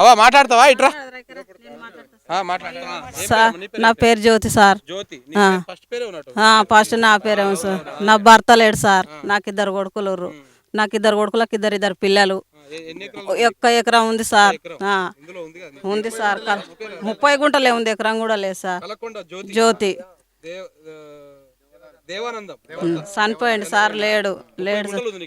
అవ్వ మాట్లాడతావా ఇట్రా సార్ నా పేరు జ్యోతి సార్. ఫస్ట్ నా పేరే సార్. నా భర్త లేడు సార్. నాకు ఇద్దరు కొడుకులు. నాకు ఇద్దరు కొడుకులకు ఇద్దరు పిల్లలు. ఒక్క ఎకరం ఉంది సార్. ఉంది సార్. 30 గుంటలే ఉంది, ఎకరం కూడా లేదు సార్. జ్యోతి చనిపోయింది సార్. లేడు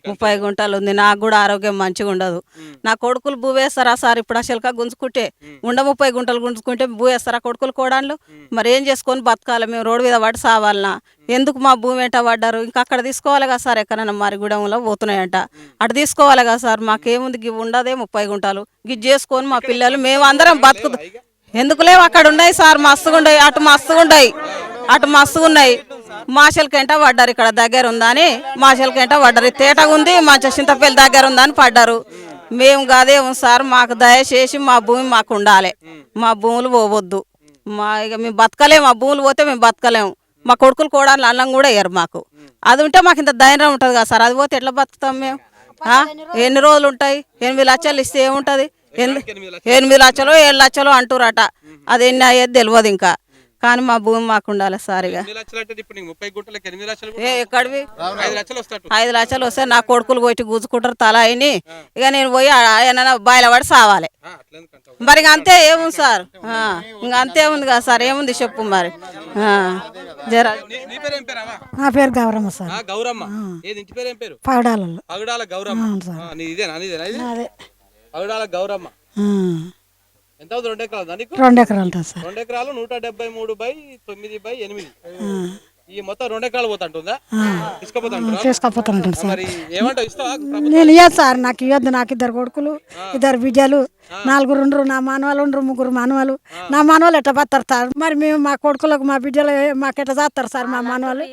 30 గుంటలు ఉంది. నాకు కూడా ఆరోగ్యం మంచిగా ఉండదు. నా కొడుకులు భూ వేస్తారా సార్? ఇప్పుడు ఆ శిల్క గుంజుకుంటే 30 గుంటలు గుంజుకుంటే భూ వేస్తారా కొడుకులు కోడాన్లు? మరి ఏం చేసుకొని బతకాలి మేము? రోడ్డు మీద పడి సావాలనా? ఎందుకు మా భూమి వెంట పడ్డారు? ఇంకా అక్కడ తీసుకోవాలి కదా సార్. ఎక్కడైనా మరిగూడెంలో పోతున్నాయంట, అటు తీసుకోవాలి కదా సార్. మాకేముంది, గివి ఉండదే 30 గుంటలు. గిది చేసుకొని మా పిల్లలు మేము అందరం బతుకుదు. ఎందుకు లేవు? అక్కడ ఉన్నాయి సార్, మస్తుగా ఉన్నాయి. అటు మస్తుగా ఉన్నాయి. మాషలకెంట పడ్డారు. ఇక్కడ దగ్గర ఉందని మాషలకెంట పడ్డారు. తేటగా ఉంది, మంచి చింతపల్లి దగ్గర ఉందని పడ్డారు. మేము కాదేమో సార్, మాకు దయచేసి మా భూమి మాకు ఉండాలి. మా భూములు పోవద్దు. ఇక మేము బతకలేము. మా భూములు పోతే మేము బతకలేము. మా కొడుకులు కూడా అన్నం కూడా వేయరు మాకు. అది ఉంటే మాకు ఇంత ధైర్యం ఉంటుంది కదా సార్. అది పోతే ఎట్లా బతుకుతాం మేము? ఎన్ని రోజులు ఉంటాయి? 8 లక్షలు ఇస్తే ఏముంటుంది? 8 లక్షలు 7 లక్షలు అంటురట. అది ఎన్ని అయ్యేది తెలియదు ఇంకా. కానీ మా భూమి మాకు ఉండాలి సార్. ఇక ఎక్కడివి 5 లక్షలు వస్తే నా కొడుకులు కొట్టి గుంజుకుంటారు తల అయిని. ఇక నేను పోయి ఏమన్నా బయలుపడి సావాలి. మరి అంతే ఏముంది సార్? ఇంకా అంతే ఉంది కదా సార్. ఏముంది చెప్పు మరి. నా పేరు గౌరమ్మ సార్. గౌరమ్మ ఎంత 2 ఎకరాలు? 2 ఎకరాలు ఉంటుంది సార్. 2 ఎకరాలు 173/9/8. ఈ మొత్తం 2 ఎకరాలు పోతుంటుందా? తీసుకపోతాను సార్. నేను ఇవ్వదు సార్. నాకు ఇవ్వద్దు. నాకు 2 కొడుకులు 2 బిడ్డలు, 4 ఉండ్రు. నా మానవాళ్ళు 3 మానవాళ్ళు. నా మానవాళ్ళు ఎట్లా బతారు సార్? మరి మేము మా కొడుకులకు మా బిడ్డలు మాకు ఎట్లా చేస్తారు సార్? మా మానవాళ్ళు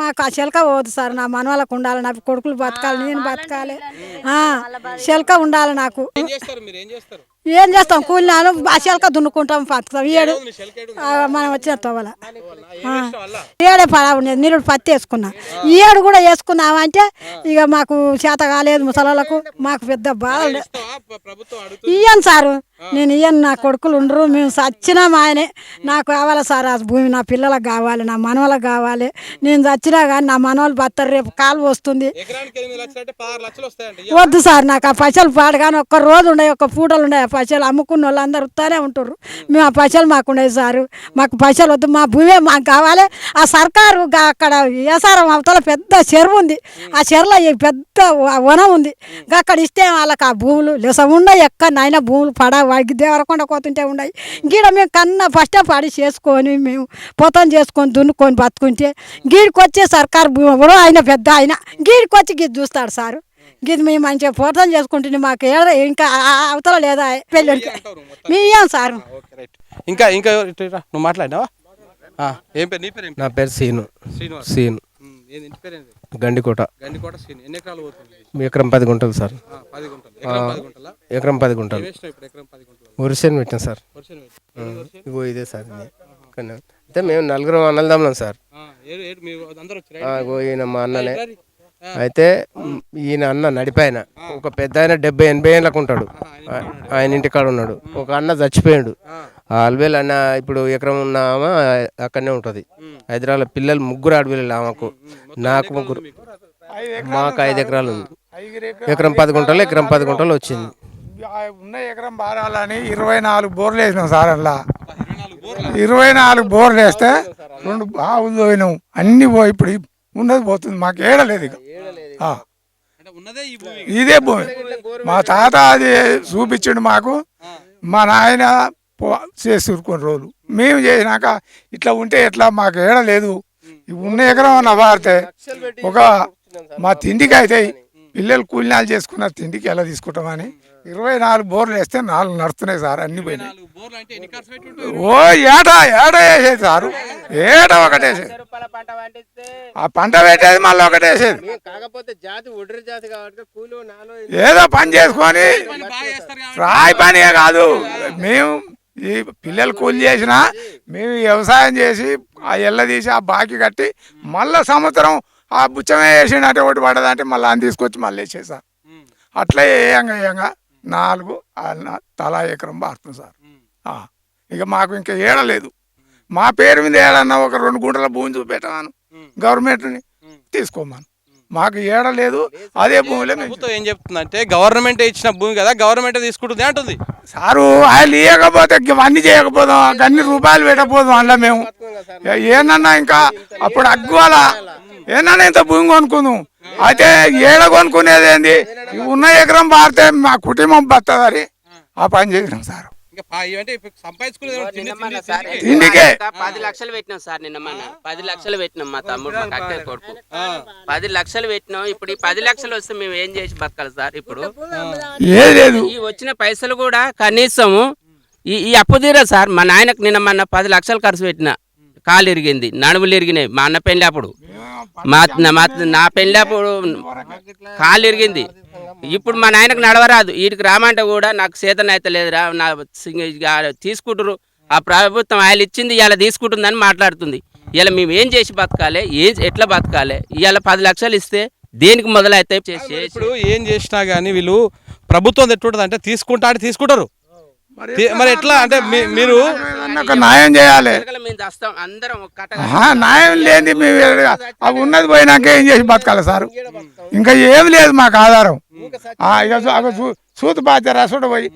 మాకు ఆ శిల్క పోదు సార్. నా మానవాళ్ళకు ఉండాలి. నా కొడుకులు బతకాలి, నేను బతకాలి. శిల్క ఉండాలి నాకు. ఏం చేస్తాం? కూలినాలు ఆ శిల్క దున్నుకుంటాం, బతుకుతాం. మనం వచ్చిన తోవల ఏడే పడా ఉండేది. నీళ్ళు పత్తి వేసుకున్నా. ఏడు కూడా వేసుకున్నామంటే ఇక మాకు చేత కాలేదు. ముసలాళ్ళకు మాకు పెద్ద బాధ ఇయ్యను సారు. నేను ఇయ్యను. నా కొడుకులు ఉండరు. మేము చచ్చినా ఆయనే నాకు కావాలి సార్. ఆ భూమి నా పిల్లలకు కావాలి, నా మనవలకు కావాలి. నేను చచ్చినా కానీ నా మనవాళ్ళు బతారు. రేపు కాలు వస్తుంది. వద్దు సార్. నాకు ఆ పైసలు పాడు కానీ ఒక్క రోజు ఉన్నాయి, ఒక్క పూటలు ఉన్నాయి. ఆ పైసలు అమ్ముకున్న వాళ్ళు అందరు వస్తూనే ఉంటారు. మేము ఆ పైసలు మాకు ఉండేది సారు. మాకు పైసలు వద్దు. మా భూమే మాకు కావాలి. ఆ సర్కారు అక్కడ ఏసారం అవతల పెద్ద చెరువు ఉంది. ఆ చెరువులో పెద్ద వనం ఉంది. అక్కడ ఇస్తే వాళ్ళకి ఆ భూములు లెస ఉన్నాయి. ఎక్కడైనా భూములు దేవరకొండ కోతుంటే ఉన్నాయి. గీడ మేము కన్నా ఫస్ట్ పడి చేసుకొని మేము పొతం చేసుకొని దున్నుకొని బతుకుంటే గీడికి వచ్చే సర్కారు భూమి ఆయన పెద్ద ఆయన గీడికి వచ్చి గీది చూస్తాడు సారు. గీది మేము మంచిగా పొతం చేసుకుంటుంది. మాకు ఇంకా అవతల లేదా పెళ్ళికి మేము సార్. ఇంకా ఇంకా నువ్వు మాట్లాడినావా? నా పేరు సీను. గండికోట. ఎకరం 10 గుంటలు సార్. ఎకరం 10 గుంటలు వరిసేను పెట్టాం సార్. ఇగో ఇదే సార్. అయితే మేము 4 అన్నదమ్ములం సార్. ఈయన మా అన్ననే. అయితే ఈయన అన్న నడిపాయన ఒక పెద్ద ఆయన 70-80 ఏళ్ళకు ఉంటాడు. ఆయన ఇంటికాడ ఉన్నాడు. ఒక అన్న చచ్చిపోయాడు. అల్వేలు అన్న ఇప్పుడు ఎకరం ఉన్నామా అక్కడనే ఉంటుంది. హైదరాబాద్ పిల్లలు 3 ఆడపిల్లలు. ఆమెకు నాకు 3. మాకు 5 ఎకరాలు ఉంది. ఎకరం 10 గుంటలు. ఎకరం 10 గుంటలు వచ్చింది. ఉన్న ఎకరం బారాలని 24 బోర్లు వేసినాం సార్. అలా 24 బోర్లు వేస్తే 2 బావులు పోయినాం. అన్ని పోయి ఇప్పుడు ఉన్నది పోతుంది. మాకు ఏడలేదు ఇక. ఇదే భూమి. మా తాత అది చూపించిండు మాకు. మా నాయన చేసి కొన్ని రోజులు మేము చేసినాక ఇట్లా ఉంటే ఎట్లా? మాకు ఏడలేదు. ఉన్న ఎకరం అన్న వారితే ఒక మా తిండికి అయితే పిల్లలు కూలినాలు చేసుకున్నారు. తిండికి ఎలా తీసుకుంటామని 24 బోర్లు వేస్తే 4 నడుస్తున్నాయి సార్. అన్ని పోయినాయి. ఓ ఏటా వేసేది సారు. ఏటా ఒకటేసేది. ఆ పంట పెట్టేది మళ్ళీ ఒకటేసేది. ఏదో పని చేసుకొని రాయి పనియే కాదు. మేము ఈ పిల్లలు కూలి చేసినా మేము వ్యవసాయం చేసి ఆ ఎల్ల తీసి ఆ బాకీ కట్టి మళ్ళీ సంవత్సరం ఆ బుచ్చమే వేసిండు అంటే ఒకటి పడదంటే మళ్ళీ అని తీసుకొచ్చి మళ్ళీ వేసేసా. అట్లా వేయంగా 4 తలా ఎకరం పారుతుంది సార్. ఇక మాకు ఇంకా ఏడలేదు. మా పేరు మీద ఏడన్నా ఒక 2 గుంటల భూమి చూపెట్టమాను గవర్నమెంట్ని తీసుకోమాను. మాకు ఏడలేదు. అదే భూమిలో మేము ప్రభుత్వం ఏం చెప్తుందంటే గవర్నమెంట్ ఇచ్చిన భూమి కదా గవర్నమెంట్ తీసుకుంటుంది అంటుంది. సారు ఆయన ఇవ్వకపోతే ఇవన్నీ చేయకపోదాం, అన్ని రూపాయలు పెట్టకపోదాం అందులో మేము ఏమన్నా ఇంకా అప్పుడు అగ్గువాల ఏమన్నా ఇంత భూమి కొనుక్కుందాం. అయితే ఏడ కొనుక్కునేది ఏంది, ఉన్న ఎకరం పారితే మా కుటుంబం బతుందని ఆ పని చేసినాం సార్. ఇంటికే 10 లక్షలు పెట్టినాం సార్. నిన్న మన 10 లక్షలు పెట్టినాం. మా తమ్ముడు మా అక్క కొడుకు 10 లక్షలు పెట్టినాం. ఇప్పుడు ఈ 10 లక్షలు వస్తే మేము ఏం చేసి బతకాలి సార్? ఇప్పుడు ఏది లేదు. ఈ వచ్చిన పైసలు కూడా కనీసము ఈ అప్పు తీరా సార్. మా నాయనకు నిన్న మన 10 లక్షలు ఖర్చు పెట్టిన, కాలు ఇరిగింది, నడుములు ఇరిగినాయి. మా అన్న పెళ్ళప్పుడు నా పెళ్ళప్పుడు కాలు ఇరిగింది. ఇప్పుడు మా నాయనకు నడవరాదు. వీటికి రామంటే కూడా నాకు చేతన అయితే లేదురా, నా తీసుకుంటారు. ఆ ప్రభుత్వం ఆయన ఇచ్చింది ఇలా తీసుకుంటుందని మాట్లాడుతుంది. ఇలా మేము ఏం చేసి బతకాలి, ఎట్లా బతకాలి? ఇవాళ 10 లక్షలు ఇస్తే దేనికి మొదలైతే ఇప్పుడు ఏం చేసినా కానీ వీళ్ళు ప్రభుత్వం ఎట్టుంటుంది అంటే తీసుకుంటారు. మరి ఎట్లా అంటే మీరు ఒక న్యాయం చేయాలి. అందరం న్యాయం లేని మేము అవి ఉన్నది పోయినాక ఏం చేసి బతకాలి సార్? ఇంకా ఏం లేదు మాకు ఆధారం. ఇక సూతు బాధ్య రసుడు పోయి